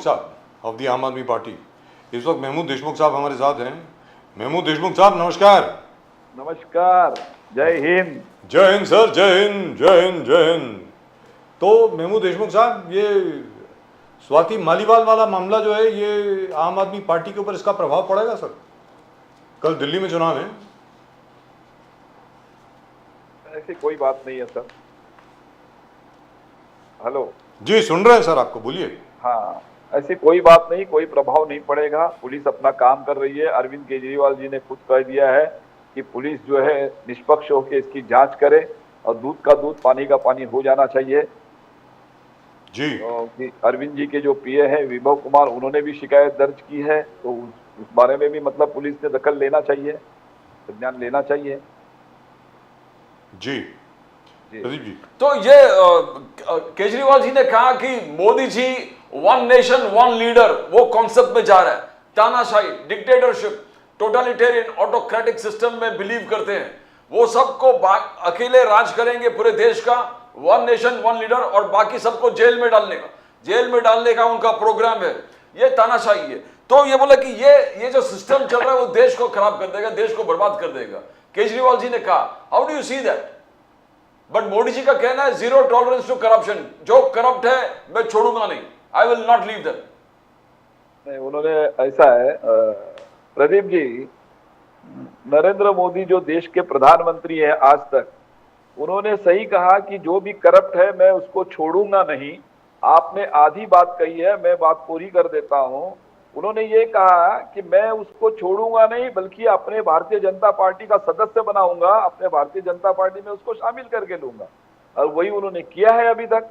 साहब of the आम Aadmi party. इस वक्त महमूद देशमुख साहब हमारे साथ हैं। महमूद देशमुख साहब नमस्कार। नमस्कार, जय हिंद। जय हिंद सर, जय हिंद, जय हिंद, जय हिंद। तो महमूद देशमुख साहब, ये स्वाति मालीवाल वाला मामला जो है, ये आम आदमी पार्टी के ऊपर इसका प्रभाव पड़ेगा सर? कल दिल्ली में चुनाव है। ऐसी कोई बात नहीं है सर। हेलो जी, सुन रहे हैं सर, आपको बोलिए। हाँ, ऐसी कोई बात नहीं, कोई प्रभाव नहीं पड़ेगा। पुलिस अपना काम कर रही है। अरविंद केजरीवाल जी ने खुद कह दिया है कि पुलिस जो है निष्पक्ष होकर इसकी जांच करे और दूध का दूध, पानी का पानी हो जाना चाहिए जी। कि अरविंद जी के जो पीए हैं विभव कुमार, उन्होंने भी शिकायत दर्ज की है, तो उस बारे में भी मतलब पुलिस ने दखल लेना चाहिए, संज्ञान लेना चाहिए। जी प्रदीप जी। तो ये केजरीवाल जी ने कहा कि Modi ji one nation one leader, वो कॉन्सेप्ट में जा रहा है। तानाशाही, डिक्टेटरशिप, टोटलिटेरियन, ऑटोक्रेटिक सिस्टम में बिलीव करते हैं। वो सबको अकेले राज करेंगे पूरे देश का, वन नेशन वन लीडर, और बाकी सबको जेल में डालने का उनका प्रोग्राम है। ये तानाशाही है। तो ये बोला कि ये जो सिस्टम चल रहा है वो देश को खराब कर देगा, देश को बर्बाद कर देगा। केजरीवाल जी ने कहा, how do you see that? But Modi ji का कहना है जीरो टॉलरेंस टू करप्शन। जो करप्ट है मैं छोड़ूंगा नहीं, I will not leave that. नहीं, उन्होंने ऐसा है प्रदीप जी, नरेंद्र मोदी जो देश के प्रधानमंत्री हैं आज तक, उन्होंने सही कहा कि जो भी करप्ट है मैं उसको छोड़ूंगा नहीं। आपने आधी बात कही है, मैं बात पूरी कर देता हूं। उन्होंने ये कहा कि मैं उसको छोड़ूंगा नहीं, बल्कि अपने भारतीय जनता पार्टी का सदस्य बनाऊंगा, अपने भारतीय जनता पार्टी में उसको शामिल करके लूंगा। और वही उन्होंने किया है। अभी तक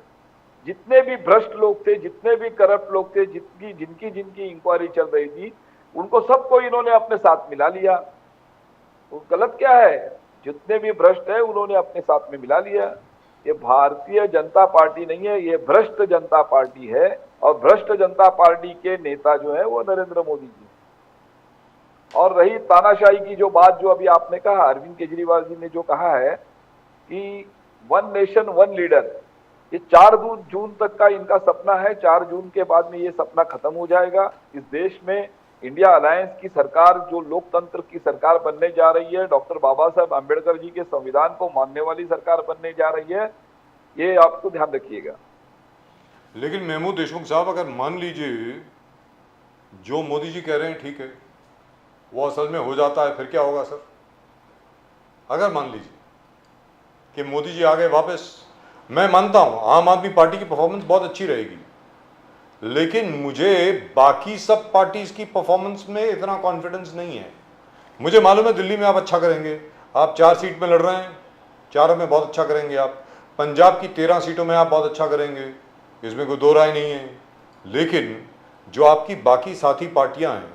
जितने भी भ्रष्ट लोग थे, जितने भी करप्ट लोग थे, जिनकी इंक्वायरी चल रही थी, उनको सबको इन्होंने अपने साथ मिला लिया। तो गलत क्या है? जितने भी भ्रष्ट है उन्होंने अपने साथ में मिला लिया। ये भारतीय जनता पार्टी नहीं है, ये भ्रष्ट जनता पार्टी है। और भ्रष्ट जनता पार्टी के नेता जो है वो नरेंद्र मोदी जी। और रही तानाशाही की जो बात जो अभी आपने कहा, अरविंद केजरीवाल जी ने जो कहा है कि वन नेशन वन लीडर, ये 4 जून तक का इनका सपना है। 4 जून के बाद में ये सपना खत्म हो जाएगा। इस देश में इंडिया अलायंस की सरकार जो लोकतंत्र की सरकार बनने जा रही है, डॉक्टर बाबा साहब आम्बेडकर जी के संविधान को मानने वाली सरकार बनने जा रही है, ये आपको ध्यान रखिएगा। लेकिन महमूद देशमुख साहब, अगर मान लीजिए जो मोदी जी कह रहे हैं ठीक है, वो असल में हो जाता है, फिर क्या होगा सर? अगर मान लीजिए कि मोदी जी आ गए वापस, मैं मानता हूं आम आदमी पार्टी की परफॉर्मेंस बहुत अच्छी रहेगी, लेकिन मुझे बाकी सब पार्टीज की परफॉर्मेंस में इतना कॉन्फिडेंस नहीं है। मुझे मालूम है दिल्ली में आप अच्छा करेंगे, आप 4 सीट में लड़ रहे हैं, 4 में बहुत अच्छा करेंगे आप। पंजाब की 13 सीटों में आप बहुत अच्छा करेंगे, इसमें कोई दो राय नहीं है। लेकिन जो आपकी बाकी साथी पार्टियां हैं,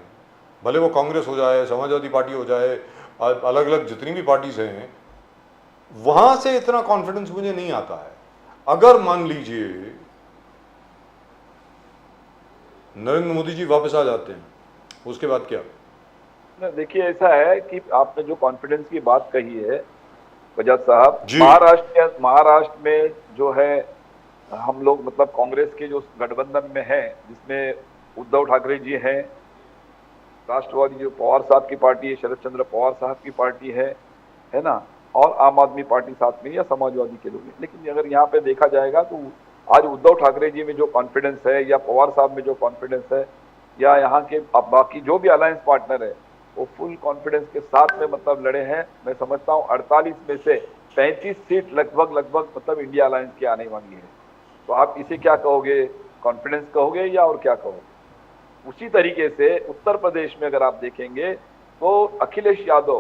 भले वो कांग्रेस हो जाए, समाजवादी पार्टी हो जाए, अलग अलग जितनी भी पार्टीज हैं, वहां से इतना कॉन्फिडेंस मुझे नहीं आता है। अगर मान लीजिए नरेंद्र मोदी जी वापस आ जाते हैं, उसके बाद क्या? देखिए, ऐसा है कि आपने जो कॉन्फिडेंस की बात कही है बजाज साहब, महाराष्ट्र में जो है हम लोग मतलब कांग्रेस के जो गठबंधन में है, जिसमें उद्धव ठाकरे जी हैं, राष्ट्रवादी जो पवार साहब की पार्टी है, शरद चंद्र पवार साहब की पार्टी है ना, और आम आदमी पार्टी साथ में या समाजवादी के लोग हैं। लेकिन अगर यहाँ पे देखा जाएगा तो आज उद्धव ठाकरे जी में जो कॉन्फिडेंस है, या पवार साहब में जो कॉन्फिडेंस है, या यहाँ के बाकी जो भी अलायंस पार्टनर है, वो फुल कॉन्फिडेंस के साथ में मतलब लड़े हैं। मैं समझता हूँ 48 में से 35 सीट लगभग मतलब इंडिया अलायंस की आने वाली है। तो आप इसे क्या कहोगे, कॉन्फिडेंस कहोगे या और क्या कहोगे? उसी तरीके से उत्तर प्रदेश में अगर आप देखेंगे तो अखिलेश यादव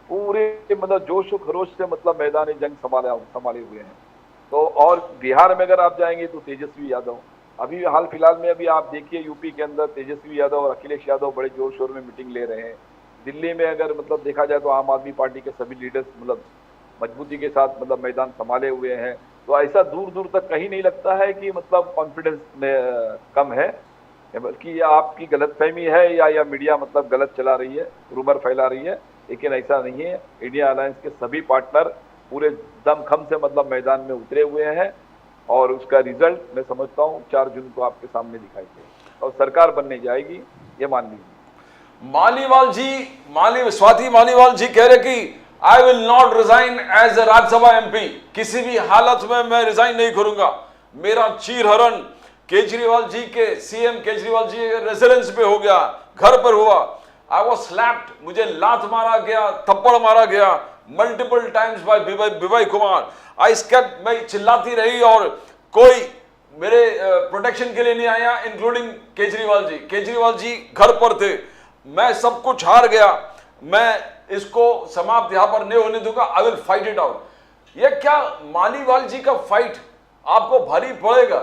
पूरे मतलब जोश खरोश से मतलब मैदानी जंग संभाले हुए हैं। तो और बिहार में अगर आप जाएंगे तो तेजस्वी यादव, अभी हाल फिलहाल में अभी आप देखिए यूपी के अंदर तेजस्वी यादव और अखिलेश यादव बड़े जोर शोर में मीटिंग ले रहे हैं। दिल्ली में अगर मतलब देखा जाए तो आम आदमी पार्टी के सभी लीडर्स मतलब मजबूती के साथ मतलब मैदान संभाले हुए हैं। तो ऐसा दूर दूर तक कहीं नहीं लगता है कि मतलब कॉन्फिडेंस कम है, बल्कि आपकी गलतफहमी है या मीडिया मतलब गलत चला रही है, रूमर फैला रही है। लेकिन ऐसा नहीं है। इंडिया अलायंस के सभी पार्टनर पूरे दमखम से मतलब मैदान में उतरे हुए हैं, और उसका रिजल्ट मैं समझता हूँ 4 जून को आपके सामने दिखाई देगा। और सरकार बनने जाएगी, ये मान लीजिए। मालीवाल जी, स्वाति मालीवाल जी कह रहे कि I will not resign as a Rajya Sabha MP, किसी भी हालत में मैं रिजाइन नहीं करूंगा। मेरा चीरहरण केजरीवाल जी के, सीएम केजरीवाल जी के रेसिडेंस पे हो गया, घर पर हुआ। आई वॉज स्लैप्ड, मुझे लात मारा गया, थप्पड़ मारा गया multiple times bye Vijay Kumar. आई स्केप्ट, मैं चिल्लाती रही और कोई मेरे प्रोटेक्शन के लिए नहीं आया, इंक्लूडिंग केजरीवाल जी। केजरीवाल जी घर पर थे, मैं सब कुछ हार गया, मैं इसको समाप्त यहां पर नहीं होने दूंगा, I will fight it out. ये क्या मालीवाल जी का फाइट आपको भारी पड़ेगा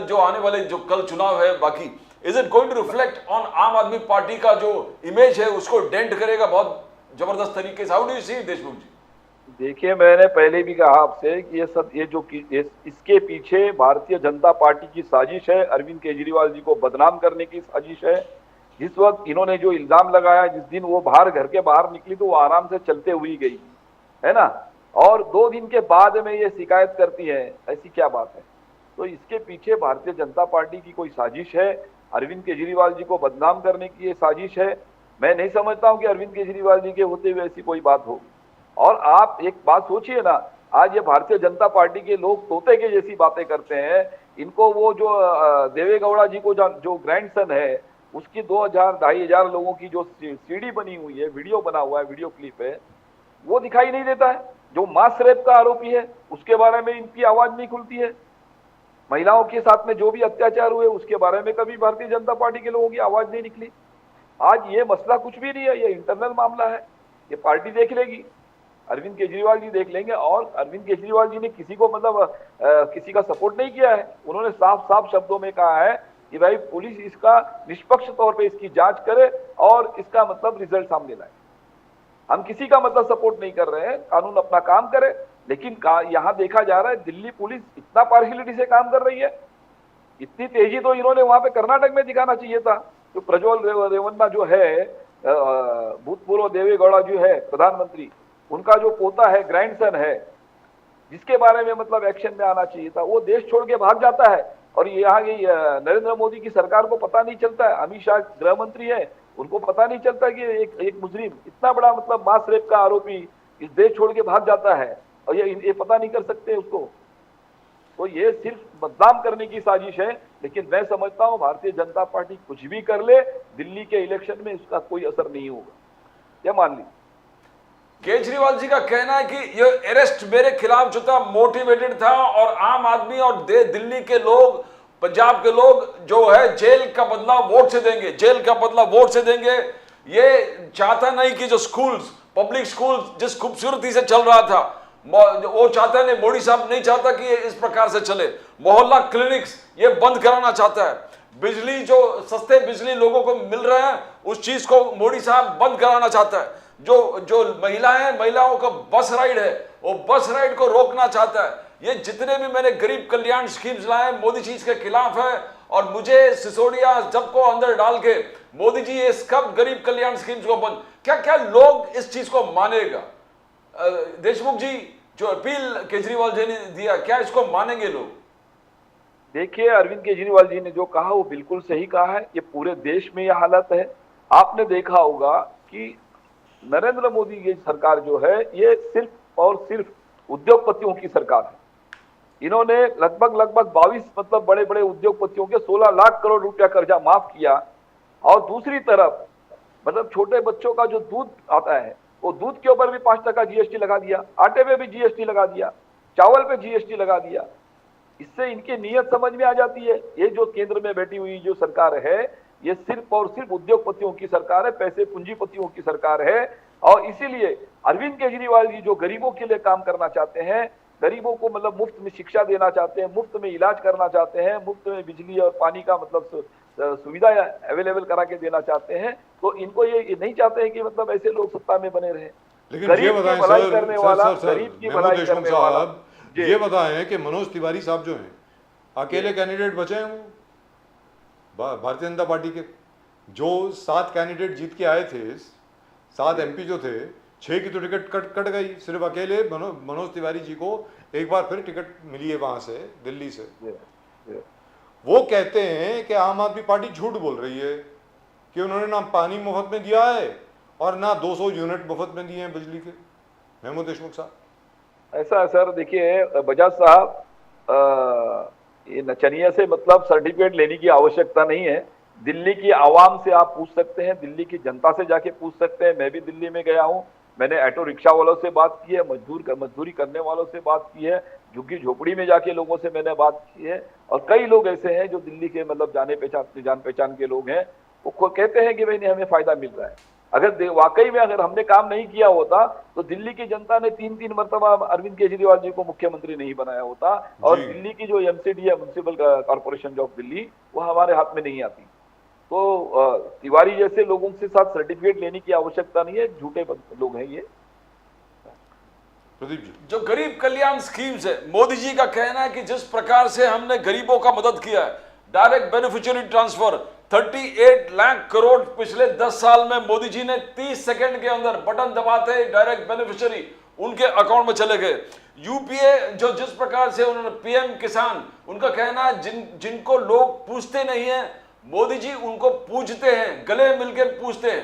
जो आने वाले जो कल चुनाव है बाकी, is it going to reflect on Aam Aadmi party का जो इमेज है उसको डेंट करेगा बहुत जबरदस्त तरीके से? हाउ डू यू सी देशमुख जी? देखिए, मैंने पहले भी कहा आपसे कि इसके पीछे भारतीय जनता पार्टी की साजिश है, अरविंद केजरीवाल जी को बदनाम करने की साजिश है। जिस वक्त इन्होंने जो इल्जाम लगाया, जिस दिन वो घर के बाहर निकली तो वो आराम से चलते हुई गई, है ना, और 2 दिन के बाद में ये शिकायत करती है, ऐसी क्या बात है? तो इसके पीछे भारतीय जनता पार्टी की कोई साजिश है, अरविंद केजरीवाल जी को बदनाम करने की ये साजिश है। मैं नहीं समझता हूं कि अरविंद केजरीवाल जी के होते हुए ऐसी कोई बात होगी। और आप एक बात सोचिए ना, आज ये भारतीय जनता पार्टी के लोग तोते के जैसी बातें करते हैं। इनको वो जो देवेगौड़ा जी को जो ग्रैंडसन है, उसकी 2,000-2,500 लोगों की जो सीडी बनी हुई है, वीडियो बना हुआ है, वीडियो क्लिप है, वो दिखाई नहीं देता है। जो मास रेप का आरोपी है उसके बारे में इनकी आवाज नहीं खुलती है। महिलाओं के साथ में जो भी अत्याचार हुए उसके बारे में कभी भारतीय जनता पार्टी के लोगों की आवाज नहीं निकली। आज ये मसला कुछ भी नहीं है, ये इंटरनल मामला है, ये पार्टी देख लेगी, अरविंद केजरीवाल जी देख लेंगे। और अरविंद केजरीवाल जी ने किसी को मतलब किसी का सपोर्ट नहीं किया है। उन्होंने साफ साफ शब्दों में कहा है कि भाई पुलिस इसका निष्पक्ष तौर पे इसकी जांच करे और इसका मतलब रिजल्ट सामने लाए। हम किसी का मतलब सपोर्ट नहीं कर रहे हैं, कानून अपना काम करे। लेकिन यहाँ देखा जा रहा है दिल्ली पुलिस इतना पार्शियलिटी से काम कर रही है, इतनी तेजी तो इन्होंने वहां पे कर्नाटक में दिखाना चाहिए था। जो प्रज्वल रेवन्ना जो है, भूतपूर्व देवेगौड़ा जो है प्रधानमंत्री, उनका जो पोता है, ग्रैंडसन है, जिसके बारे में मतलब एक्शन में आना चाहिए था, वो देश छोड़ के भाग जाता है। और यहाँ की नरेंद्र मोदी की सरकार को पता नहीं चलता है, अमित शाह गृह मंत्री है, उनको पता नहीं चलता कि एक मुजरिम, इतना बड़ा मतलब मास रेप का आरोपी इस देश छोड़ के भाग जाता है और ये पता नहीं कर सकते उसको। तो ये सिर्फ बदनाम करने की साजिश है। लेकिन मैं समझता हूं भारतीय जनता पार्टी कुछ भी कर ले, दिल्ली के इलेक्शन में इसका कोई असर नहीं होगा, ये मान ली। केजरीवाल जी का कहना है कि ये अरेस्ट मेरे खिलाफ जो था मोटिवेटेड था और आम आदमी और दिल्ली के लोग, पंजाब के लोग जो है जेल का बदला वोट से देंगे, जेल का बदला वोट से देंगे। ये चाहता नहीं कि जो स्कूल्स, पब्लिक स्कूल्स जिस खूबसूरती से चल रहा था, वो चाहता नहीं, मोदी साहब नहीं चाहता कि ये इस प्रकार से चले। मोहल्ला क्लिनिक्स ये बंद कराना चाहता है। बिजली जो सस्ते बिजली लोगों को मिल रहा है उस चीज को मोदी साहब बंद कराना चाहता है। जो महिलाएं, महिलाओं का बस राइड है, वो बस राइड को रोकना चाहता है। ये जितने भी मैंने गरीब कल्याण स्कीम्स लाए, मोदी जी इसके खिलाफ है। और मुझे सिसोदिया जब को अंदर डाल के मोदी जी ये कब गरीब कल्याण स्कीम्स को बंद, क्या लोग इस चीज को मानेगा? देशमुख जी, जो अपील केजरीवाल जी ने दिया, क्या इसको मानेंगे लोग? देखिए, अरविंद केजरीवाल जी ने जो कहा वो बिल्कुल सही कहा है। ये पूरे देश में यह हालत है। आपने देखा होगा कि नरेंद्र मोदी की सरकार जो है ये सिर्फ और सिर्फ उद्योगपतियों की सरकार है। इन्होंने लगभग 22 मतलब बड़े बड़े उद्योगपतियों के 16 लाख करोड़ रुपया कर्जा माफ किया। और दूसरी तरफ मतलब छोटे बच्चों का जो दूध आता है, वो दूध के ऊपर भी 5% जीएसटी लगा दिया, आटे पे भी जीएसटी लगा दिया, चावल पे जीएसटी लगा दिया। इससे इनकी नीयत समझ में आ जाती है। ये जो केंद्र में बैठी हुई जो सरकार है, ये सिर्फ और सिर्फ उद्योगपतियों की सरकार है, पैसे पूंजीपतियों की सरकार है। और इसीलिए अरविंद केजरीवाल जी जो गरीबों के लिए काम करना चाहते हैं, गरीबों को मतलब मुफ्त में शिक्षा देना चाहते हैं, मुफ्त में इलाज करना चाहते हैं, मुफ्त में बिजली और पानी का मतलब सुविधा अवेलेबल करा के देना चाहते हैं, तो इनको ये नहीं चाहते हैं कि मतलब ऐसे लोग सत्ता में बने रहे। लेकिन ये बताएं सर, करने वाला, गरीब की भलाई करने वाला, ये बताएं कि मनोज तिवारी साहब जो हैं अकेले कैंडिडेट बचे हैं वो भारतीय जनता पार्टी के? जो 7 कैंडिडेट जीत के आए थे, 7 एमपी जो थे, 6 की तो टिकट कट गई। सिर्फ अकेले मनोज तिवारी जी को एक बार फिर टिकट मिली है वहां से, दिल्ली से। वो कहते हैं कि आम आदमी पार्टी झूठ बोल रही है कि उन्होंने ना पानी मुफ्त में दिया है और ना 200 यूनिट मुफ्त में दिए हैं बिजली के। महमूद देशमुख साहब, ऐसा है सर, देखिए बजाज साहब, ये नचनिया से मतलब सर्टिफिकेट लेने की आवश्यकता नहीं है। दिल्ली की आवाम से आप पूछ सकते हैं, दिल्ली की जनता से जाके पूछ सकते हैं। मैं भी दिल्ली में गया हूँ, मैंने ऑटो रिक्शा वालों से बात की है, मजदूरी करने वालों से बात की है, झुग्गी झोपड़ी में जाके लोगों से मैंने बात की है। और कई लोग ऐसे हैं जो दिल्ली के मतलब जान पहचान के लोग हैं, वो कहते हैं कि भाई नहीं, हमें फायदा मिल रहा है। अगर वाकई में अगर हमने काम नहीं किया होता तो दिल्ली की जनता ने 3-3 मरतबा अरविंद केजरीवाल जी को मुख्यमंत्री नहीं बनाया होता, और दिल्ली की जो एमसीडी है, म्युनिसिपल कॉर्पोरेशन ऑफ दिल्ली, वो हमारे हाथ में नहीं आती। तो तिवारी जैसे लोगों के साथ सर्टिफिकेट लेने की आवश्यकता नहीं है, झूठे लोग हैं ये। प्रदीप जी, जो गरीब कल्याण स्कीम्स है, मोदी जी का कहना है कि जिस प्रकार से हमने गरीबों का मदद किया है, direct beneficiary transfer 38 lakh crore पिछले 10 साल में मोदी जी ने 30 सेकंड के अंदर बटन दबाते डायरेक्ट बेनिफिशियरी उनके अकाउंट में चले गए। यूपीए जो जिस प्रकार से उन्होंने पीएम किसान, उनका कहना है जिनको लोग पूछते नहीं है, मोदी जी उनको पूछते हैं, गले मिलकर पूछते हैं।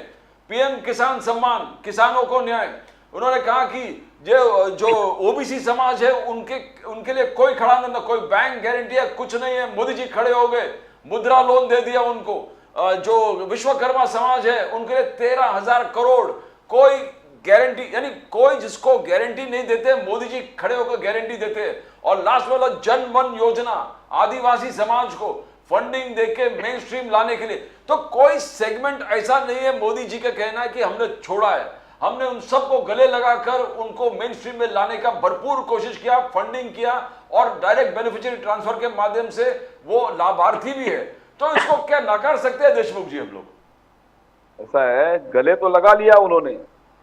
पीएम किसान सम्मान, किसानों को न्याय। उन्होंने कहा कि जो ओबीसी समाज है उनके लिए कोई खड़ा नहीं, कोई बैंक गारंटी है, कुछ नहीं है। मोदी जी खड़े हो गए, मुद्रा लोन दे दिया उनको। जो विश्वकर्मा समाज है उनके लिए 13,000 करोड़, कोई गारंटी, यानी कोई जिसको गारंटी नहीं देते, मोदी जी खड़े होकर गारंटी देते। और लास्ट वाला जन मन योजना, आदिवासी समाज को फंडिंग देके मेन स्ट्रीम लाने के लिए। तो कोई सेगमेंट ऐसा नहीं है, मोदी जी का कहना है कि हमने छोड़ा है। हमने उन सबको गले लगाकर उनको मेन स्ट्रीम में लाने का भरपूर कोशिश किया, फंडिंग किया, और डायरेक्ट बेनिफिशियरी ट्रांसफर के माध्यम से वो लाभार्थी भी है। तो इसको क्या नकार सकते हैं देशमुख जी हम लोग? ऐसा है, गले तो लगा लिया उन्होंने,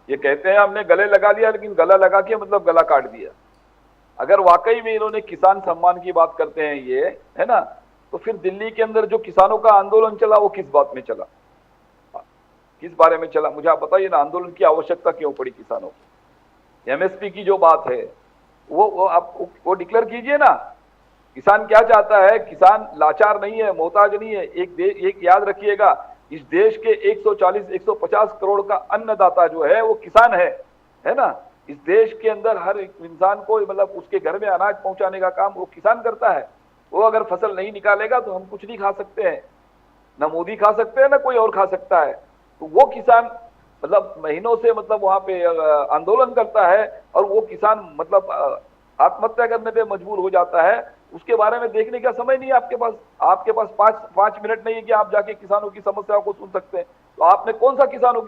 ये कहते हैं हमने गले लगा लिया, लेकिन गला लगा के मतलब गला काट दिया। अगर वाकई में इन्होंने किसान सम्मान की बात करते हैं ये, है ना, तो फिर दिल्ली के अंदर जो किसानों का आंदोलन चला वो किस बात में चला, किस बारे में चला, मुझे आप बताइए ना। आंदोलन की आवश्यकता क्यों पड़ी किसानों को? एमएसपी की जो बात है वो आप वो डिक्लेयर कीजिए ना। किसान क्या चाहता है? किसान लाचार नहीं है, मोहताज नहीं है। एक याद रखिएगा, इस देश के 140-150 करोड़ का अन्नदाता जो है वो किसान है ना। इस देश के अंदर हर एक इंसान को मतलब उसके घर में अनाज पहुंचाने का काम वो किसान करता है। वो अगर फसल नहीं निकालेगा तो हम कुछ नहीं खा सकते हैं, ना मोदी खा सकते हैं, ना कोई और खा सकता है। तो वो किसान मतलब महीनों से मतलब वहां पे आंदोलन करता है, और वो किसान मतलब आत्महत्या करने पे मजबूर हो जाता है। उसके बारे में देखने का समय नहीं है आपके पास। आपके पास 5 मिनट नहीं है कि आप जाके किसानों की समस्याओं को सुन सकते हैं। तो आपने कौन सा किसानों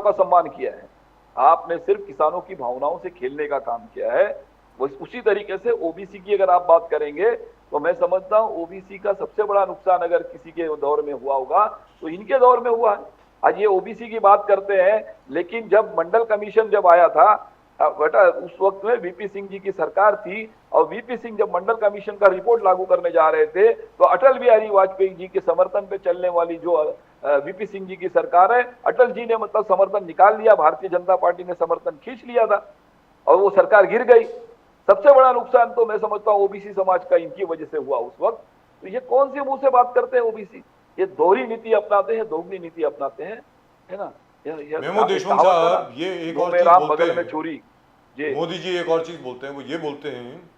का सम्मान किया है? आपने सिर्फ किसानों की भावनाओं से खेलने का काम किया है। उसी तरीके से ओबीसी की अगर आप बात करेंगे तो मैं समझता हूं ओबीसी का सबसे बड़ा नुकसान अगर किसी के दौर में हुआ होगा तो इनके दौर में हुआ है। आज ये ओबीसी की बात करते हैं, लेकिन जब मंडल कमीशन जब आया था बेटा, उस वक्त में वीपी सिंह जी की सरकार थी, और वीपी सिंह जब मंडल कमीशन का रिपोर्ट लागू करने जा रहे थे तो अटल बिहारी वाजपेयी जी के समर्थन पे चलने वाली जो वीपी सिंह जी की सरकार है, अटल जी ने मतलब समर्थन निकाल लिया, भारतीय जनता पार्टी ने समर्थन खींच लिया था और वो सरकार गिर गई। सबसे बड़ा नुकसान तो मैं समझता हूँ ओबीसी समाज का इनकी वजह से हुआ उस वक्त। तो ये कौन से मुंह से बात करते हैं ओबीसी? ये दोहरी नीति अपनाते हैं, दोगुनी नीति अपनाते हैं, है ना। महमूद देशमुख साहब, ये एक और चीज बोलते हैं, चोरी मोदी जी एक और चीज बोलते हैं, वो ये बोलते हैं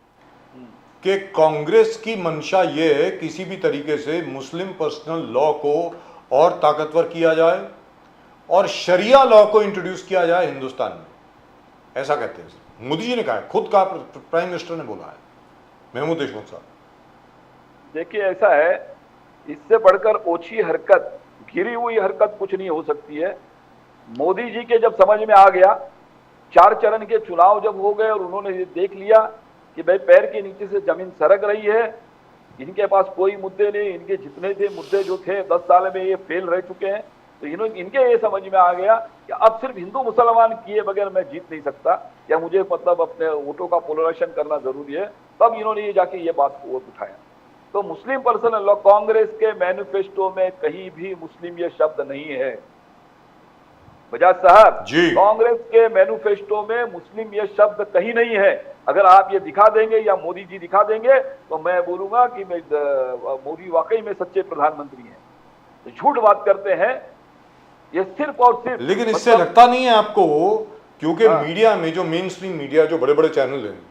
कि कांग्रेस की मंशा ये है किसी भी तरीके से मुस्लिम पर्सनल लॉ को और ताकतवर किया जाए और शरिया लॉ को इंट्रोड्यूस किया जाए हिंदुस्तान में, ऐसा कहते हैं। मोदी जी ने कहा है, खुद कहा, प्राइम मिनिस्टर ने बोला है। महमूद देशमुख साहब, देखिए ऐसा है, इससे बढ़कर ओछी हरकत, गिरी हुई हरकत कुछ नहीं हो सकती है। मोदी जी के जब समझ में आ गया, 4 चरण के चुनाव जब हो गए और उन्होंने ये देख लिया कि भाई पैर के नीचे से जमीन सरक रही है, इनके पास कोई मुद्दे नहीं, इनके जितने थे मुद्दे जो थे 10 साल में ये फेल रह चुके हैं, तो इनके ये समझ में आ गया कि अब सिर्फ हिंदू मुसलमान किए बगैर मैं जीत नहीं सकता, या मुझे मतलब अपने वोटों का पोलराइजेशन करना जरूरी है। तब इन्होंने ये जाके ये बात को उठाया। तो मुस्लिम पर्सनल लॉ, कांग्रेस के मैनिफेस्टो में कहीं भी मुस्लिम ये शब्द नहीं है। बजाज साहब, कांग्रेस के मैनिफेस्टो में मुस्लिम ये शब्द कहीं नहीं है। अगर आप ये दिखा देंगे या मोदी जी दिखा देंगे तो मैं बोलूंगा कि मोदी वाकई में सच्चे प्रधानमंत्री हैं। तो झूठ बात करते हैं ये सिर्फ और सिर्फ। लेकिन इससे लगता नहीं है आपको, क्योंकि हाँ। मीडिया में जो मेन स्ट्रीम मीडिया, जो बड़े बड़े चैनल हैं,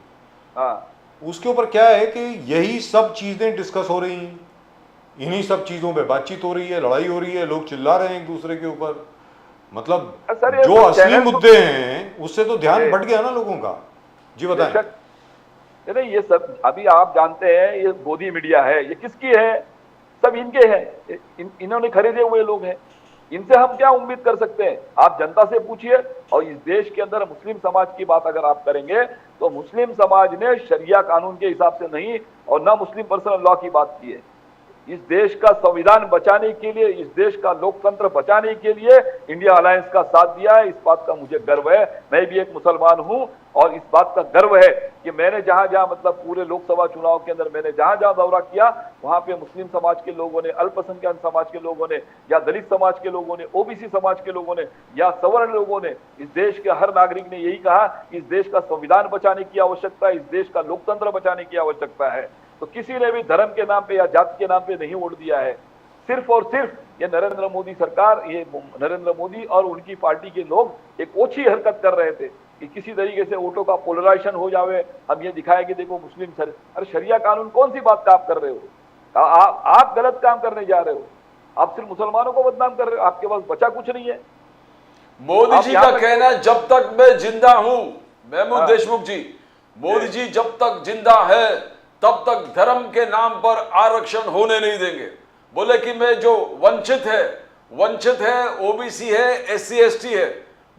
हाँ, उसके ऊपर क्या है कि यही सब चीजें डिस्कस हो रही हैं, इन्हीं सब चीजों पे बातचीत हो रही है, लड़ाई हो रही है, लोग चिल्ला रहे हैं एक दूसरे के ऊपर। मतलब सर, ये जो तो असली चैनल मुद्दे हैं उससे तो ध्यान ये- भट गया ना लोगों का। जी बताएं। बेशक। नहीं, ये सब अभी आप जानते हैं ये गोदी मीडिया है, ये किसकी है? सब इनके हैं, इन्होंने खरीदे हुए लोग हैं। इनसे हम क्या उम्मीद कर सकते हैं? आप जनता से पूछिए। और इस देश के अंदर मुस्लिम समाज की बात अगर आप करेंगे तो मुस्लिम समाज ने शरिया कानून के हिसाब से नहीं और ना मुस्लिम पर्सनल लॉ की बात की है। इस देश का संविधान बचाने के लिए, इस देश का लोकतंत्र बचाने के लिए इंडिया अलायंस का साथ दिया है। इस बात का मुझे गर्व है। मैं भी एक मुसलमान हूं और इस बात का गर्व है कि मैंने जहां जहां मतलब पूरे लोकसभा चुनाव के अंदर मैंने जहां जहां दौरा किया वहां पे मुस्लिम समाज के लोगों ने, अल्पसंख्यक समाज के लोगों ने, या दलित समाज के लोगों ने, ओबीसी समाज के लोगों ने, या सवर्ण लोगों ने, इस देश के हर नागरिक ने यही कहा कि इस देश का संविधान बचाने की आवश्यकता है, इस देश का लोकतंत्र बचाने की आवश्यकता है। तो किसी ने भी धर्म के नाम पे या जाति के नाम पे नहीं वोट दिया है। सिर्फ और सिर्फ ये नरेंद्र मोदी सरकार, ये नरेंद्र मोदी और उनकी पार्टी के लोग एक ओछी हरकत कर रहे थे कि किसी तरीके से वोटों का पोलराइजेशन हो जावे। हम ये दिखाए कि देखो मुस्लिम अरे शरिया कानून कौन सी बात का आप कर रहे हो? आप गलत काम करने जा रहे हो। आप सिर्फ मुसलमानों को बदनाम कर रहे हो। आपके पास बचा कुछ नहीं है। मोदी जी का कहना है जब तक मैं जिंदा हूं, महमूद देशमुख जी, मोदी जी जब तक जिंदा है तब तक धर्म के नाम पर आरक्षण होने नहीं देंगे। बोले कि मैं जो वंचित है, ओबीसी है, एससी एसटी है,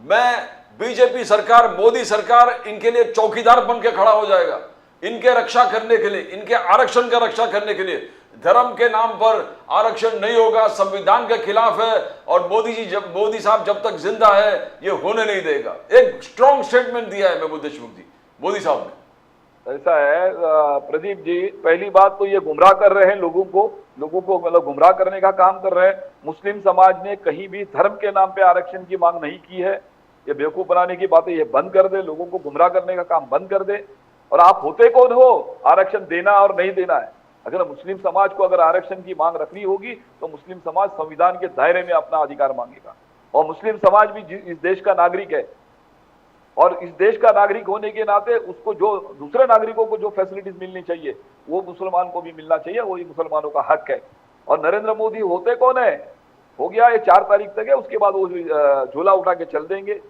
मैं बीजेपी सरकार, मोदी सरकार इनके लिए चौकीदार बन के खड़ा हो जाएगा, इनके रक्षा करने के लिए, इनके आरक्षण का रक्षा करने के लिए। धर्म के नाम पर आरक्षण नहीं होगा, संविधान के खिलाफ है और मोदी साहब जब तक जिंदा है ये होने नहीं देगा। एक स्ट्रॉन्ग स्टेटमेंट दिया है महमूद देशमुख जी, मोदी साहब ने। ऐसा है प्रदीप जी, पहली बात तो ये गुमराह कर रहे हैं लोगों को मतलब गुमराह करने का काम कर रहे हैं। मुस्लिम समाज ने कहीं भी धर्म के नाम पे आरक्षण की मांग नहीं की है। ये बेवकूफ बनाने की बातें ये बंद कर दे, लोगों को गुमराह करने का काम बंद कर दे। और आप होते कौन हो आरक्षण देना और नहीं देना है? अगर मुस्लिम समाज को अगर आरक्षण की मांग रखनी होगी तो मुस्लिम समाज संविधान के दायरे में अपना अधिकार मांगेगा। और मुस्लिम समाज भी इस देश का नागरिक है और इस देश का नागरिक होने के नाते उसको जो दूसरे नागरिकों को जो फैसिलिटीज मिलनी चाहिए वो मुसलमान को भी मिलना चाहिए, वो ही मुसलमानों का हक है। और नरेंद्र मोदी होते कौन है? हो गया ये 4 तारीख तक है, उसके बाद वो झोला उठा के चल देंगे।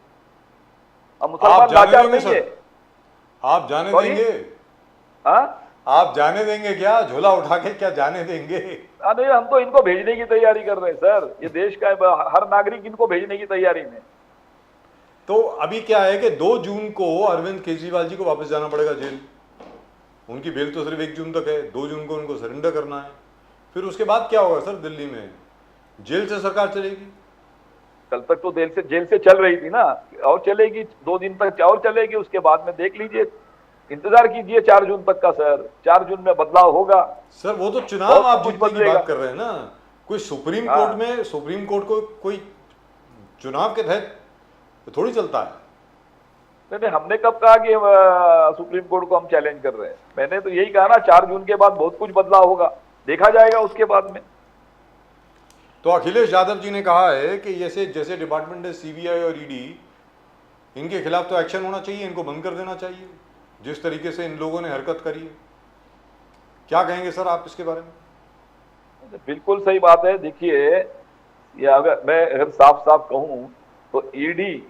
अब मुसलमान लाचार नहीं है। आप जाने देंगे? आप जाने देंगे क्या? झोला उठा के क्या जाने देंगे? नहीं, हम तो इनको भेजने की तैयारी कर रहे हैं सर। ये देश का हर नागरिक इनको भेजने की तैयारी में। तो अभी क्या है कि 2 जून को अरविंद केजरीवाल जी को वापस जाना पड़ेगा जेल। उनकी बेल तो सिर्फ 1 जून तक है, 2 जून को उनको सरेंडर करना है। फिर उसके बाद क्या होगा सर? दिल्ली में जेल से सरकार चलेगी? कल तक तो जेल से चल रही थी ना, और चलेगी 2 दिन तक और चलेगी। उसके बाद में देख लीजिए, इंतजार कीजिए 4 जून तक का सर। 4 जून में बदलाव होगा सर। वो तो चुनाव आप कुछ जीतने की बदलेगा। बात कर रहे हैं ना। कोई सुप्रीम कोर्ट में, सुप्रीम कोर्ट को कोई चुनाव के तहत तो थोड़ी चलता है। नहीं, हमने कब कहा कि सुप्रीम कोर्ट को हम चैलेंज कर रहे हैं? मैंने तो यही कहा ना, 4 जून के बाद बहुत कुछ बदलाव होगा, देखा जाएगा उसके बाद में। तो अखिलेश यादव जी ने कहा है कि जैसे डिपार्टमेंट है सीबीआई और ईडी, इनके खिलाफ तो एक्शन होना चाहिए, इनको बंद कर देना चाहिए जिस तरीके से इन लोगों ने हरकत करी है। क्या कहेंगे सर आप इसके बारे में? बिल्कुल सही बात है। देखिए, ये अगर साफ साफ कहूं तो ईडी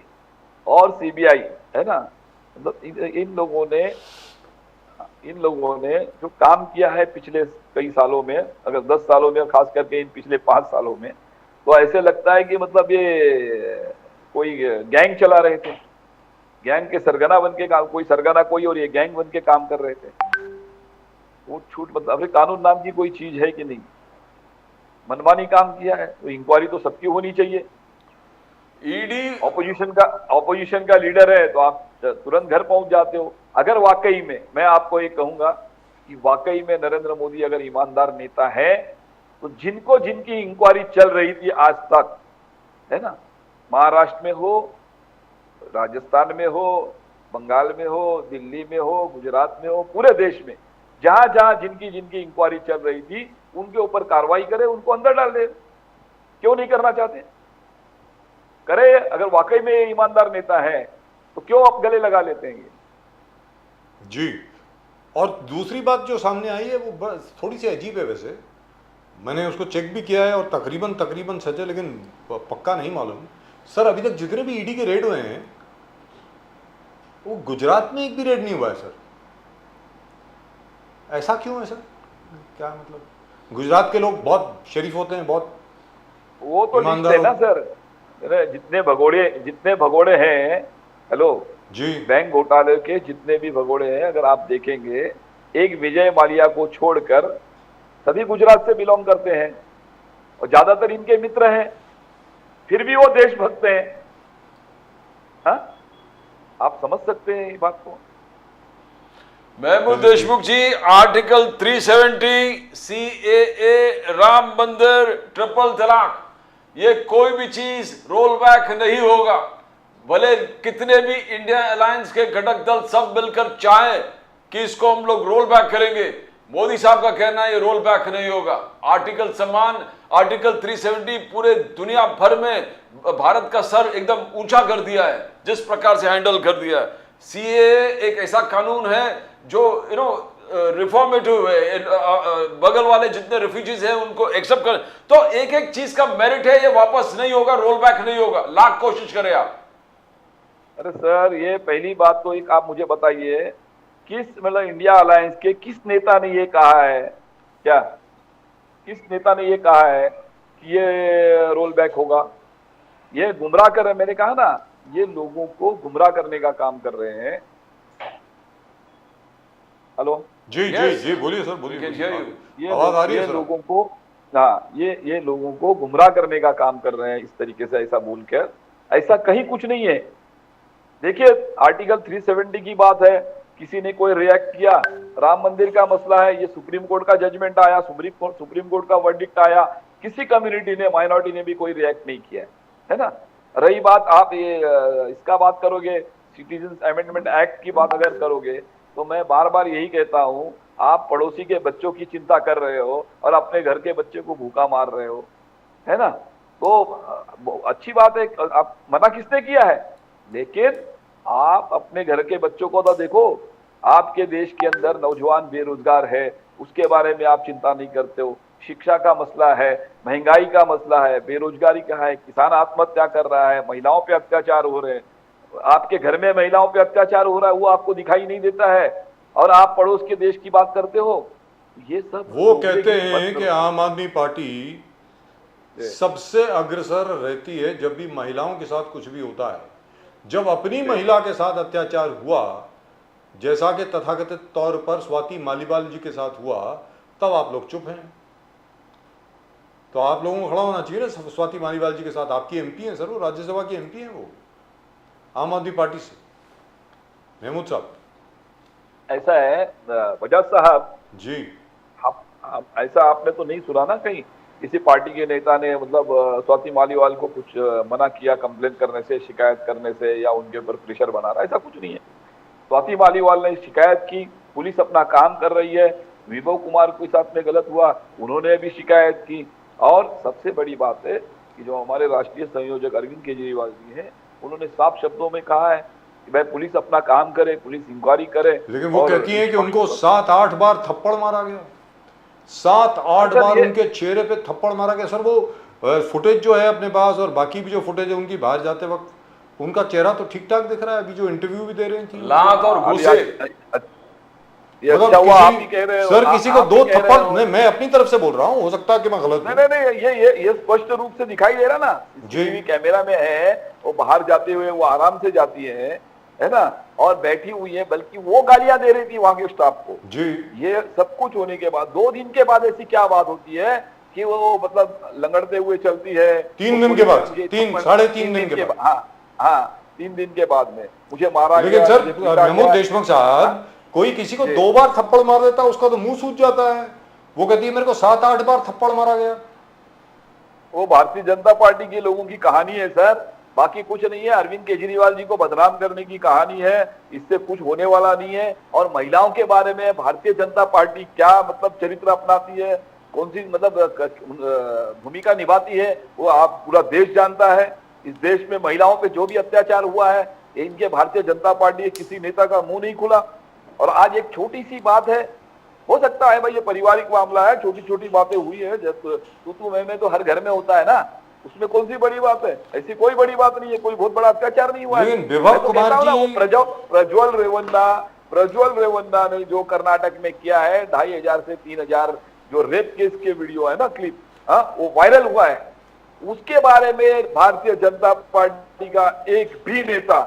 और सीबीआई है ना, मतलब इन लोगों ने जो काम किया है पिछले कई सालों में, अगर 10 सालों में, खास करके इन पिछले 5 सालों में, तो ऐसे लगता है कि मतलब ये कोई गैंग चला रहे थे। गैंग के सरगना बन के काम, कोई सरगना कोई और ये गैंग बन के काम कर रहे थे। वो छूट मतलब अभी कानून नाम की कोई चीज है कि नहीं? मनमानी काम किया है तो इंक्वायरी तो सबकी होनी चाहिए। ईडी ऑपोजिशन का लीडर है तो आप तुरंत घर पहुंच जाते हो। अगर वाकई में, मैं आपको ये कहूंगा कि वाकई में नरेंद्र मोदी अगर ईमानदार नेता है तो जिनकी इंक्वायरी चल रही थी आज तक, है ना, महाराष्ट्र में हो, राजस्थान में हो, बंगाल में हो, दिल्ली में हो, गुजरात में हो, पूरे देश में जहां जहां जिनकी जिनकी इंक्वायरी चल रही थी उनके ऊपर कार्रवाई करे, उनको अंदर डाल दे। क्यों नहीं करना चाहते? करे। अगर वाकई में ये ईमानदार नेता है तो क्यों आप गले लगा लेते हैं? जी। और दूसरी बात जो सामने आई है वो बस थोड़ी सी अजीब है। वैसे मैंने उसको चेक भी किया है और तकरीबन सच है, लेकिन पक्का नहीं मालूम। सर अभी तक जितने भी ईडी के रेड हुए हैं वो गुजरात में एक भी रेड नहीं हुआ है सर। ऐसा क्यों है सर? क्या मतलब? गुजरात के लोग बहुत शरीफ होते हैं, बहुत वो तो लिस्ट है ना सर। जितने भगोड़े हैं, हेलो जी, बैंक घोटाले के जितने भी भगोड़े हैं, अगर आप देखेंगे एक विजय माल्या को छोड़कर सभी गुजरात से बिलोंग करते हैं और ज्यादातर इनके मित्र हैं, फिर भी वो देशभक्त हैं। हाँ, आप समझ सकते हैं ये बात को। महमूद देशमुख जी, आर्टिकल 370, CAA, राम मंदिर, ट्रिपल तलाक, ये कोई भी चीज रोल बैक नहीं होगा। भले कितने भी इंडिया अलायंस के घटक दल सब मिलकर चाहे कि इसको हम लोग रोल बैक करेंगे, मोदी साहब का कहना है ये रोल बैक नहीं होगा। आर्टिकल समान, आर्टिकल 370 पूरे दुनिया भर में भारत का सर एकदम ऊंचा कर दिया है, जिस प्रकार से हैंडल कर दिया है। CAA एक ऐसा कानून है जो रिफॉर्मेटिव है, बगल वाले जितने रिफ्यूजीज हैं उनको एक्सेप्ट कर, तो एक एक चीज का मेरिट है, ये वापस नहीं होगा, रोल बैक नहीं होगा, लाख कोशिश करें आप। अरे सर, ये पहली बात तो एक आप मुझे बताइए, किस मतलब इंडिया अलायंस के किस नेता ने ये कहा है? क्या किस नेता ने ये कहा है कि ये रोल बैक होगा? ये गुमराह कर रहे हैं। मैंने कहा ना, ये लोगों को गुमराह करने का काम कर रहे हैं। हेलो जी Yes. जी बोलिए सर, बोलिए। ये आवाज आ रही है ये सर? लोगों को, हाँ, ये लोगों को गुमराह करने का काम कर रहे हैं इस तरीके से, ऐसा बोलकर। ऐसा कहीं कुछ नहीं है। देखिए, आर्टिकल 370 की बात है, किसी ने कोई रिएक्ट किया? राम मंदिर का मसला है, ये सुप्रीम कोर्ट का जजमेंट आया, सुप्रीम कोर्ट का वर्डिक्ट आया, किसी कम्युनिटी ने, माइनॉरिटी ने भी कोई रिएक्ट नहीं किया है ना। रही बात, आप ये इसका बात करोगे, सिटीजन अमेंडमेंट एक्ट की बात अगर करोगे, तो मैं बार बार यही कहता हूं, आप पड़ोसी के बच्चों की चिंता कर रहे हो और अपने घर के बच्चे को भूखा मार रहे हो, है ना। तो अच्छी बात है, आप मना किसने किया है, लेकिन आप अपने घर के बच्चों को तो देखो। आपके देश के अंदर नौजवान बेरोजगार है, उसके बारे में आप चिंता नहीं करते हो। शिक्षा का मसला है, महंगाई का मसला है, बेरोजगारी का है, किसान आत्महत्या कर रहा है, महिलाओं पे अत्याचार हो रहे हैं, आपके घर में महिलाओं पे अत्याचार हो रहा है, वो आपको दिखाई नहीं देता है, और आप पड़ोस के देश की बात करते हो। ये सब वो कहते हैं कि आम आदमी पार्टी सबसे अग्रसर रहती है जब भी महिलाओं के साथ कुछ भी होता है। जब अपनी महिला के साथ अत्याचार हुआ, जैसा कि तथाकथित तौर पर स्वाति मालीवाल जी के साथ हुआ, तब आप लोग चुप हैं। तो आप लोगों को खड़ा होना चाहिए ना स्वाति मालीवाल जी के साथ। आपकी MP हैं सर, वो राज्यसभा की MP हैं, वो आम आदमी पार्टी से। महमूद साहब, ऐसा है बजाज साहब जी, ऐसा आपने तो नहीं सुना ना कहीं किसी पार्टी के नेता ने मतलब स्वाति मालीवाल को कुछ मना किया कंप्लेन करने से, शिकायत करने से, या उनके ऊपर प्रेशर बना रहा? ऐसा कुछ नहीं है। स्वाति मालीवाल ने शिकायत की, पुलिस अपना काम कर रही है। विभव कुमार के साथ में गलत हुआ, उन्होंने भी शिकायत की। और सबसे बड़ी बात है कि जो हमारे राष्ट्रीय संयोजक अरविंद केजरीवाल जी हैं, उन्होंने साफ शब्दों में कहा है कि भाई पुलिस अपना काम करे, पुलिस इंक्वायरी करे। लेकिन वो कहती है कि उनको 7-8 बार थप्पड़ मारा गया, 7-8 बार उनके चेहरे पे थप्पड़ मारा गया। सर वो फुटेज जो है अपने पास, और बाकी भी जो फुटेज है उनकी, बाहर जाते वक्त उनका चेहरा तो ठीक ठाक दिख रहा है। अभी जो इंटरव्यू भी दे रही थी, लात और घूसे, सर किसी को 2 थप्पड़, नहीं मैं अपनी तरफ से बोल रहा हूँ, हो सकता है कि मैं गलत हूँ। नहीं, ये स्पष्ट रूप से दिखाई दे रहा ना, सीसीटीवी कैमरा में है। वो बाहर जाते हुए वो आराम से जाती है ना, और बैठी हुई है, बल्कि वो गालियां दे रही थी वहां के स्टाफ को जी। ये सब कुछ होने के बाद 2 दिन के बाद ऐसी क्या बात होती है कि वो मतलब लंगड़ते हुए चलती है? 3 दिन के बाद, 3-3.5 दिन के बाद, हाँ 3 दिन के बाद में मुझे मारा। लेकिन सर महमूद देशमुख साहब, कोई किसी को 2 बार थप्पड़ मार देता है उसका तो मुंह सूज जाता है। वो कहती है मेरे को 7-8 बार थप्पड़ मारा गया। वो भारतीय जनता पार्टी के लोगों की कहानी है सर। बाकी कुछ नहीं है। अरविंद केजरीवाल जी को बदनाम करने की कहानी है, इससे कुछ होने वाला नहीं है। और महिलाओं के बारे में भारतीय जनता पार्टी क्या मतलब चरित्र अपनाती है, कौन सी मतलब भूमिका निभाती है, वो आप पूरा देश जानता है। इस देश में महिलाओं पे जो भी अत्याचार हुआ है, इनके भारतीय जनता पार्टी के किसी नेता का मुंह नहीं खुला। और आज एक छोटी सी बात है, हो सकता है भाई ये पारिवारिक मामला है, छोटी छोटी बातें हुई है, जब तू मैं तो हर घर में होता है ना, उसमें कौन सी बड़ी बात है? ऐसी कोई बड़ी बात नहीं है, कोई बहुत बड़ा अत्याचार नहीं हुआ है। विभा कुमार जी, प्रज्वल रेवन्ना ने जो कर्नाटक में किया है 2500 से 3000 जो रेप केस के वीडियो है ना, क्लिप, वो वायरल हुआ है। उसके बारे में भारतीय जनता पार्टी का एक भी नेता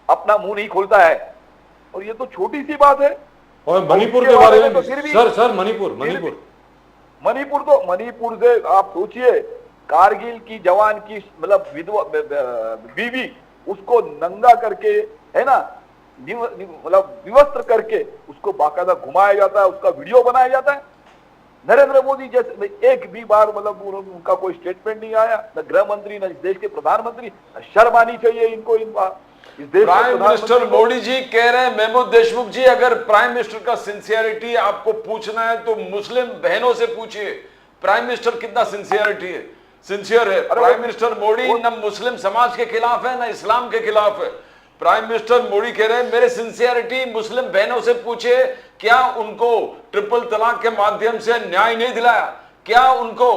अपना मुंह नहीं खोलता है। और ये तो छोटी सी बात है। और मणिपुर के बारे में सर मणिपुर से आप सोचिए, कारगिल की जवान की मतलब बीवी, उसको नंगा करके, है ना, मतलब विवस्त्र करके उसको बाकायदा घुमाया जाता है, उसका वीडियो बनाया जाता है। नरेंद्र मोदी जैसे एक भी बार मतलब उनका कोई स्टेटमेंट नहीं आया, न गृह मंत्री, न इस देश के प्रधानमंत्री। शर्म आनी चाहिए इनको। इस देश प्राइम मिनिस्टर मोदी जी कह रहे हैं, महमूद देशमुख जी, अगर प्राइम मिनिस्टर का सिंसियरिटी आपको पूछना है तो मुस्लिम बहनों से पूछिए, प्राइम मिनिस्टर कितना सिंसियर है। प्राइम मिनिस्टर मोदी न मुस्लिम समाज के खिलाफ है, न इस्लाम के खिलाफ है। प्राइम मिनिस्टर मोदी कह रहे हैं, मेरे सिंसियरिटी मुस्लिम बहनों से पूछिए, क्या उनको ट्रिपल तलाक के माध्यम से न्याय नहीं दिलाया? क्या उनको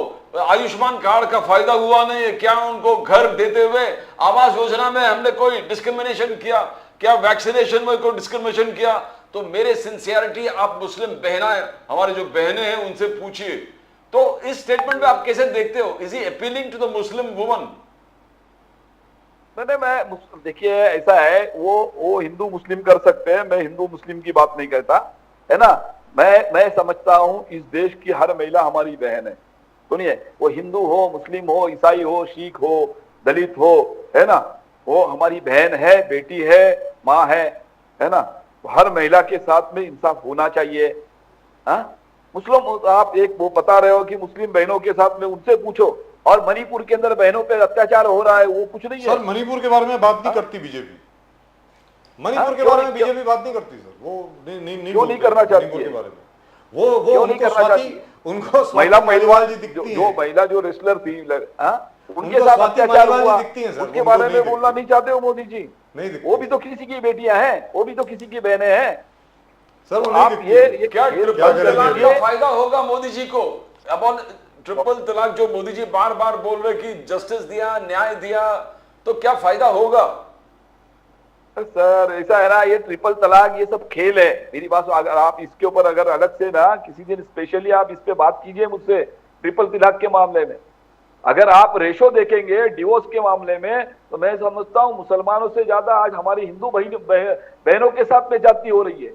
आयुष्मान कार्ड का फायदा हुआ नहीं है? क्या उनको घर देते हुए आवास योजना में हमने कोई डिस्क्रिमिनेशन किया? क्या वैक्सीनेशन में कोई डिस्क्रिमिनेशन किया? तो मेरे सिंसियरिटी आप मुस्लिम बहनाएं, हमारे जो बहनें हैं, उनसे पूछिए। तो इस स्टेटमेंट में आप कैसे देखते हो? Is he appealing to the Muslim woman? मैं देखिए, ऐसा है, वो हिंदू मुस्लिम कर सकते हैं, मैं हिंदू मुस्लिम की बात नहीं करता, है ना। मैं समझता हूं इस देश की हर महिला हमारी बहन है। सुनिए, वो हिंदू हो, मुस्लिम हो, ईसाई हो, सिख हो, दलित हो, है ना, वो हमारी बहन है, बेटी है, माँ है ना। हर महिला के साथ में इंसाफ होना चाहिए। मुस्लिम आप एक वो बता रहे हो कि मुस्लिम बहनों के साथ में, उनसे पूछो। और मणिपुर के अंदर बहनों पे अत्याचार हो रहा है, वो कुछ नहीं है सर। मणिपुर के बारे में बात नहीं करती बीजेपी। मणिपुर के बारे में बीजेपी बात नहीं करती सर। वो क्यों नहीं करना चाहती है? वो उनको स्वाति, उनको महिला महिलावाल जी दिखती है, जो महिला जो रेसलर थी, उनके साथ अत्याचार हुआ, उसके बारे में बोलना नहीं चाहते हो मोदी जी? वो भी तो किसी की बेटियां हैं, वो भी तो किसी की बहनें हैं सर। आप ये क्या फायदा होगा मोदी जी को? अब ट्रिपल तलाक जो मोदी जी बार बार बोल रहे कि जस्टिस दिया, न्याय दिया, तो क्या फायदा होगा? सर ऐसा है ना, ये ट्रिपल तलाक ये सब खेल है। मेरी बात, अगर आप इसके ऊपर अगर अलग से ना किसी दिन स्पेशली आप इस पे बात कीजिए मुझसे, ट्रिपल तलाक के मामले में। अगर आप रेशो देखेंगे डिवोर्स के मामले में, तो मैं समझता हूं मुसलमानों से ज्यादा आज हमारी हिंदू बहनों के साथ में जाती हो रही है।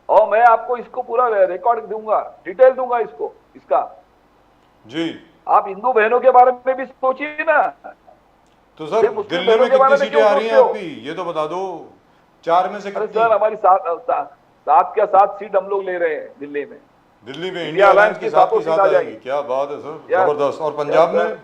और मैं आपको इसको पूरा रिकॉर्ड दूंगा, डिटेल दूंगा इसका जी। आप हिंदू बहनों के बारे में भी सोचिए ना। तो सर दिल्ली में कितनी सीटें आ रही हैं आपकी, ये तो बता दो। 4 में से कितनी? सर हमारी 7 सीट हम लोग ले रहे हैं दिल्ली में। दिल्ली में इंडिया अलायंस की 7 सीट आ जाएगी। क्या बात है सर, जबरदस्त। और पंजाब में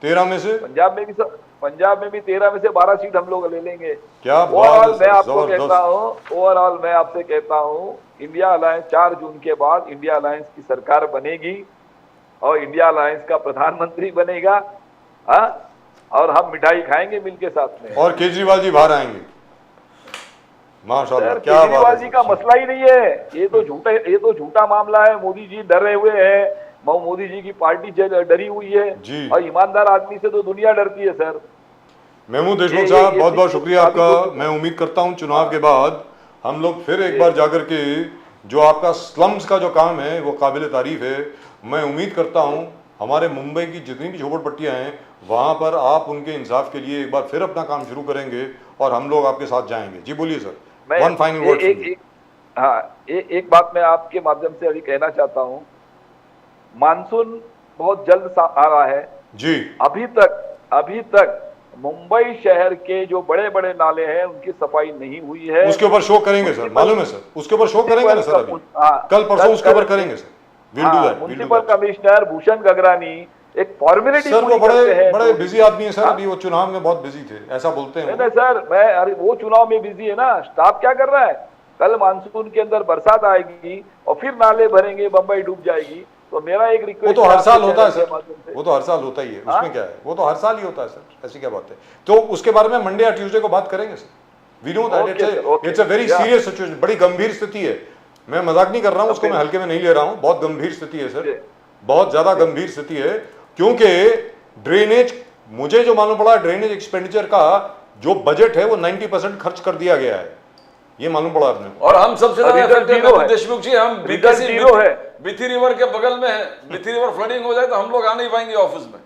13 में से? पंजाब में भी 13 में से 12 सीट हम लोग ले लेंगे। क्या बात है। मैं आपको कहता हूँ, ओवरऑल मैं आपसे कहता हूँ, इंडिया अलायंस 4 जून के बाद इंडिया अलायंस की सरकार बनेगी और इंडिया अलायंस का प्रधानमंत्री बनेगा। और हम मिठाई खाएंगे मिलके साथ में। और केजरीवाल जी बाहर आएंगे। माशाल्लाह, क्या बात है। केजरीवाल जी का मसला ही नहीं है, ये तो झूठा मामला है। मोदी जी डरे हुए हैं, मोदी जी की पार्टी डरी हुई है जी। और ईमानदार आदमी से तो दुनिया डरती है सर। महमूद देशमुख साहब, बहुत बहुत शुक्रिया आपका। मैं उम्मीद करता हूं चुनाव के बाद हम लोग फिर एक बार जाकर के जो आपका स्लम्स का जो काम है वो काबिल तारीफ है। मैं उम्मीद करता हूं हमारे मुंबई की जितनी भी झोपड़पट्टियां हैं वहां पर आप उनके इंसाफ के लिए एक बार फिर अपना काम शुरू करेंगे और हम लोग आपके साथ जाएंगे। जी बोलिए सर, वन फाइनल वर्ड। एक बात मैं आपके माध्यम से अभी कहना चाहता हूं। मानसून बहुत जल्द आ रहा है जी। अभी तक मुंबई शहर के जो बड़े बड़े नाले हैं उनकी सफाई नहीं हुई है। उसके ऊपर शो करेंगे सर, मालूम है सर, उसके ऊपर शो करेंगे ना सर, अभी कल परसों उसके ऊपर करेंगे sir. Municipal commissioner Bhushan Gagrani एक फॉर्मेलिटी सर वो पूरी बड़े करते हैं बड़े तो- बिजी आदमी है सर, अभी वो चुनाव में बहुत बिजी थे, ऐसा बोलते हैं नहीं वो। नहीं सर, मैं अरे वो चुनाव में बिजी है ना, स्टाफ क्या कर रहा है, कल मानसून के अंदर बरसात आएगी और फिर नाले भरेंगे, बम्बई डूब जाएगी। तो मेरा एक वो रिक्वेस्ट तो हर साल होता है सर, वो तो हर साल होता ही है, उसमें क्या है, वो तो हर साल ही होता है सर, ऐसी क्या बात है। तो उसके बारे में मंडे या ट्यूसडे को बात करेंगे sir. We know that it's a very serious situation, बड़ी गंभीर स्थिति है। मैं मजाक नहीं कर रहा हूँ, उसको मैं हल्के में नहीं ले रहा हूँ, बहुत गंभीर स्थिति है सर, बहुत ज्यादा गंभीर स्थिति है। क्योंकि ड्रेनेज, मुझे जो मालूम पड़ा, ड्रेनेज एक्सपेंडिचर का जो बजट है वो 90% खर्च कर दिया गया है, ये मालूम पड़ा आपने। और हम सबसे ज्यादा रिजल्ट affected जीरो हैं है। देशमुख जी, हम रिजल्ट जीरो है। बिथी रिवर के बगल में है, बिथी रिवर फ्लडिंग हो जाए तो हम लोग आ नहीं पाएंगे ऑफिस में।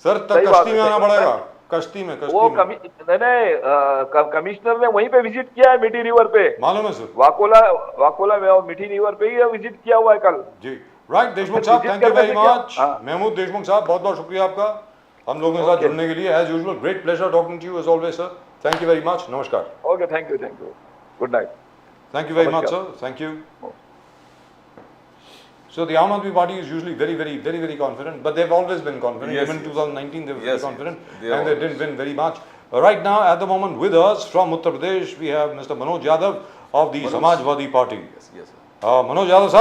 सर तब सही बात कश्ती है, में आना सही बात पड़ेगा, है। कश्ती में, वो कमिश्नर ने वहीं पे विजिट किया है, मिठी रिवर पे, मालूम है सर वाकोला में, और मिठी रिवर पे ही विजिट किया हुआ है कल। जी। राइट देशमुख साहब, विजिट थैंक यू करने वेरी से क्या- मच। हाँ। महमूद देशमुख साहब, बहुत बहुत शुक्रिया आपका हम लोगों के साथ जुड़ने के लिए। As usual great pleasure talking to you as always sir, thank you very much, नमस्कार। Okay, thank you, good night. Thank you very much, Namaskar. sir. Thank you. So the Aam Aadmi Party is usually very confident, but they've always been confident. Yes, Even in yes. 2019, they were Yes, very yes. confident, They and they always. didn't win very much. Right now, at the moment, with us from Uttar Pradesh, we have Mr. Manoj Yadav of the Samajwadi Party. Yes, yes, sir. Manoj Yadav, sir.